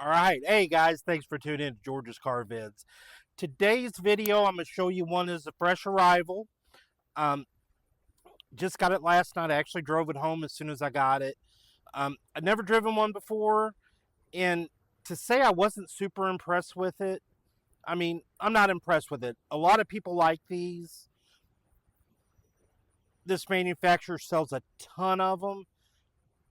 All right. Hey, guys. Thanks for tuning in to George's Car Vids. Today's video, I'm going to show you one is a fresh arrival. Um, just got it last night. I actually drove it home as soon as I got it. I'd never driven one before. And to say I wasn't super impressed with it, I mean, I'm not impressed with it. A lot of people like these. This manufacturer sells a ton of them.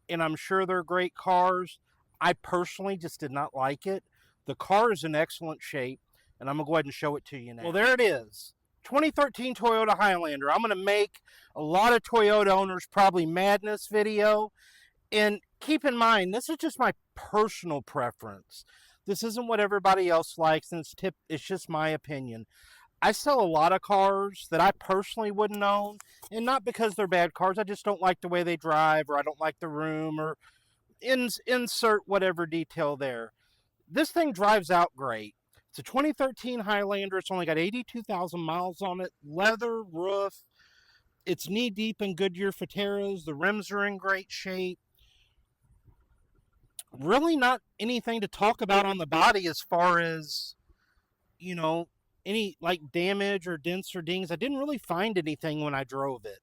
And I'm sure they're great cars. I personally just did not like it. The car is in excellent shape, and I'm going to go ahead and show it to you now. Well, there it is. 2013 Toyota Highlander. I'm going to make a lot of Toyota owners probably mad in this video. And keep in mind, this is just my personal preference. This isn't what everybody else likes, and it's just my opinion. I sell a lot of cars that I personally wouldn't own, and not because they're bad cars. I just don't like the way they drive, or I don't like the room, or insert whatever detail there. This thing drives out great. It's a 2013 Highlander. It's only got 82,000 miles on it. Leather roof. It's knee deep in Goodyear Fiteras. The rims are in great shape. Really not anything to talk about on the body as far as, any like damage or dents or dings. I didn't really find anything when I drove it.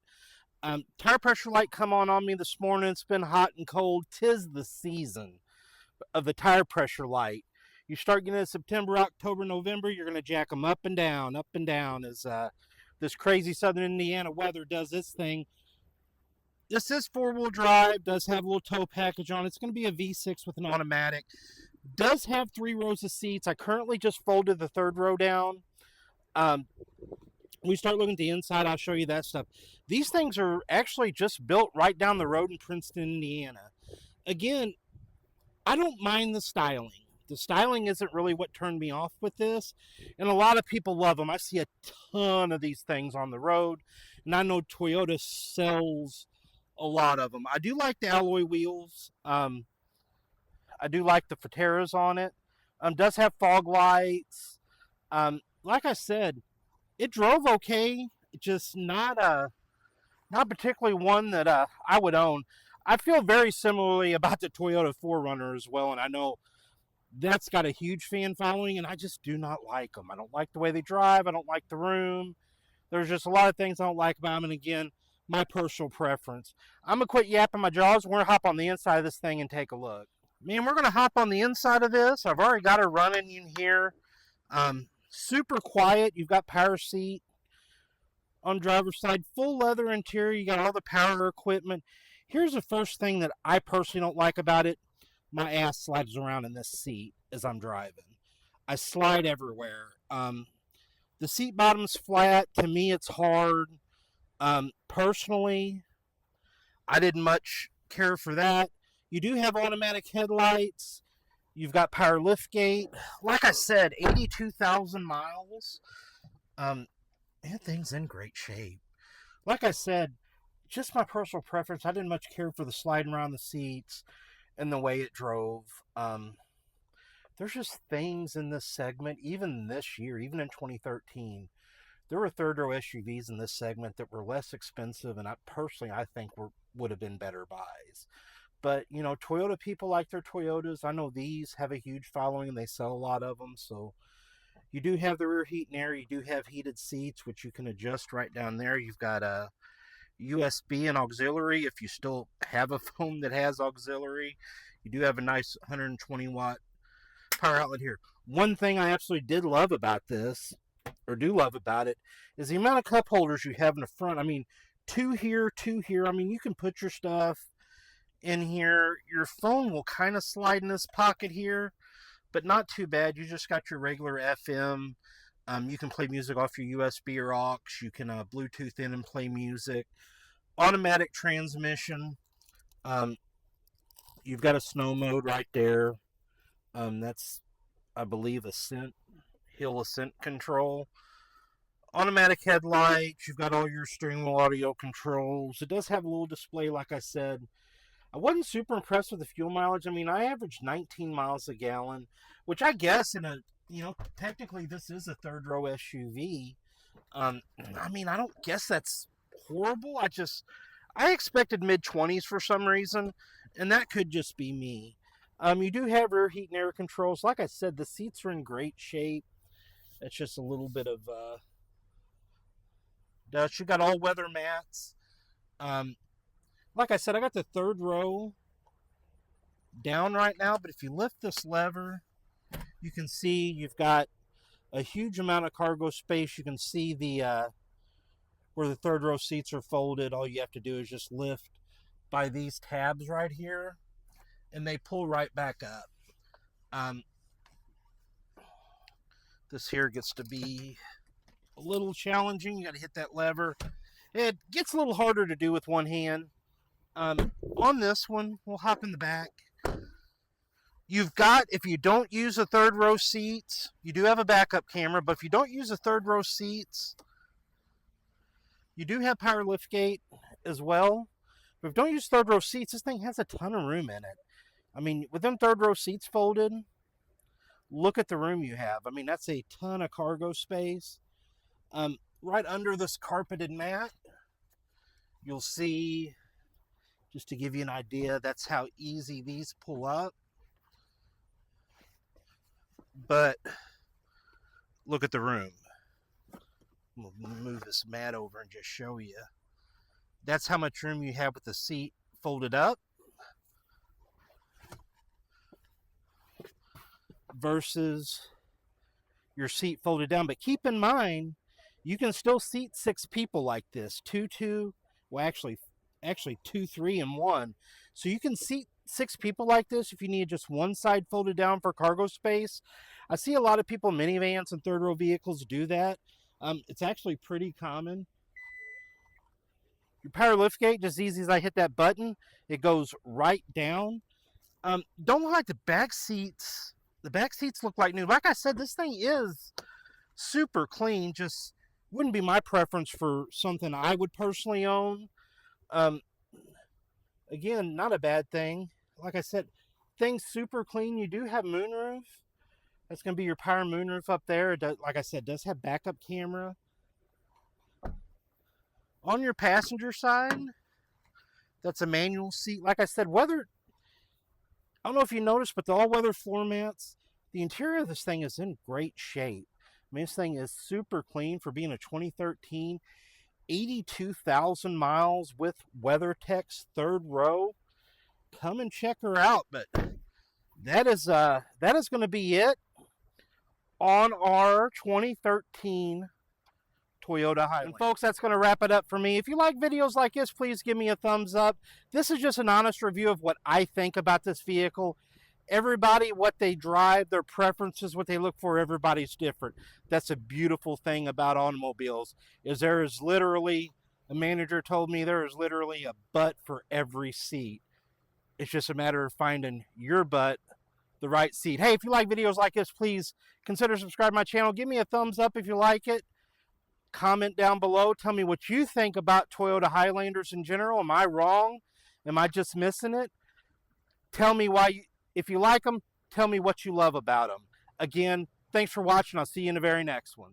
Tire pressure light come on me this morning. It's been hot and cold. 'Tis the season of the tire pressure light. You start getting into September, October, November, you're going to jack them up and down as this crazy southern Indiana weather does this thing. This is four-wheel drive, does have a little tow package on it. It's going to be a V6 with an automatic. Does have 3 rows of seats. I currently just folded the 3rd row down. We start looking at the inside, I'll show you that stuff. These things are actually just built right down the road in Princeton, Indiana. Again, I don't mind the styling. The styling isn't really what turned me off with this. And a lot of people love them. I see a ton of these things on the road. And I know Toyota sells a lot of them. I do like the alloy wheels. I do like the Fiteras on it. Does have fog lights. Like I said, it drove okay. Just not particularly one that I would own. I feel very similarly about the Toyota 4Runner as well, and I know that's got a huge fan following, and I just do not like them. I don't like the way they drive. I don't like the room. There's just a lot of things I don't like about them, and again, my personal preference. I'm going to quit yapping my jaws. We're going to hop on the inside of this thing and take a look. Man, we're going to hop on the inside of this. I've already got it running in here. Super quiet. You've got power seat on driver's side. Full leather interior. You got all the power equipment. Here's the first thing that I personally don't like about it. My ass slides around in this seat as I'm driving. I slide everywhere. The seat bottom's flat. To me, it's hard. Personally, I didn't much care for that. You do have automatic headlights. You've got power lift gate. Like I said, 82,000 miles. That thing's in great shape. Like I said, just my personal preference. I didn't much care for the sliding around the seats and the way it drove. There's just things in this segment, even this year, even in 2013, there were 3rd row SUVs in this segment that were less expensive, and I think would have been better buys. But, Toyota people like their Toyotas. I know these have a huge following, and they sell a lot of them. So you do have the rear heat and air. You do have heated seats, which you can adjust right down there. You've got a USB and auxiliary if you still have a phone that has auxiliary. You do have a nice 120-watt power outlet here. One thing I absolutely did love about this, or do love about it, is the amount of cup holders you have in the front. I mean, 2 here, 2 here. I mean, you can put your stuff in here. Your phone will kind of slide in this pocket here, but not too bad. You just got your regular FM. You can play music off your USB or aux. You can Bluetooth in and play music. Automatic transmission. You've got a snow mode right there. That's, I believe, hill ascent control. Automatic headlights. You've got all your steering wheel audio controls. It does have a little display, like I said. I wasn't super impressed with the fuel mileage. I mean, I averaged 19 miles a gallon, which I guess technically this is a 3rd row SUV. I mean, I don't guess that's horrible. I expected mid-20s for some reason, and that could just be me. You do have rear heat and air controls. Like I said, the seats are in great shape. It's just a little bit of dust. You got all weather mats. Um, like I said, I got the third row down right now, but if you lift this lever, you can see you've got a huge amount of cargo space. You can see the where the third row seats are folded. All you have to do is just lift by these tabs right here, and they pull right back up. This here gets to be a little challenging. You got to hit that lever. It gets a little harder to do with one hand. On this one, we'll hop in the back. You've got, if you don't use the third row seats, you do have a backup camera, but if you don't use the third row seats, you do have power lift gate as well. But if you don't use third row seats, this thing has a ton of room in it. I mean, with them third row seats folded, look at the room you have. I mean, that's a ton of cargo space. Right under this carpeted mat, you'll see, just to give you an idea, that's how easy these pull up. But look at the room. We'll move this mat over and just show you. That's how much room you have with the seat folded up versus your seat folded down. But keep in mind, you can still seat 6 people like this. 2, well, actually 2, 3, and 1. So you can seat 6 people like this if you need just one side folded down for cargo space. I see a lot of people in minivans and third row vehicles do that. It's actually pretty common. Your power lift gate, just as easy as I hit that button, it goes right down. Don't look like the back seats. The back seats look like new. Like I said, this thing is super clean. Just wouldn't be my preference for something I would personally own. Again, not a bad thing. Like I said, thing's super clean. You do have moonroof. That's going to be your power moonroof up there. It does, like I said, does have backup camera. On your passenger side, that's a manual seat. Like I said, I don't know if you noticed, but the all-weather floor mats, the interior of this thing is in great shape. I mean, this thing is super clean for being a 2013, 82,000 miles with WeatherTech's third row. Come and check her out. But that is going to be it on our 2013 Toyota Highlander. And folks, that's going to wrap it up for me. If you like videos like this, please give me a thumbs up. This is just an honest review of what I think about this vehicle. Everybody, what they drive, their preferences, what they look for, everybody's different. That's a beautiful thing about automobiles, is there is literally, a manager told me, there is literally a butt for every seat. It's just a matter of finding your butt, the right seat. Hey, if you like videos like this, please consider subscribing to my channel. Give me a thumbs up if you like it. Comment down below. Tell me what you think about Toyota Highlanders in general. Am I wrong? Am I just missing it? Tell me why, if you like them, tell me what you love about them. Again, thanks for watching. I'll see you in the very next one.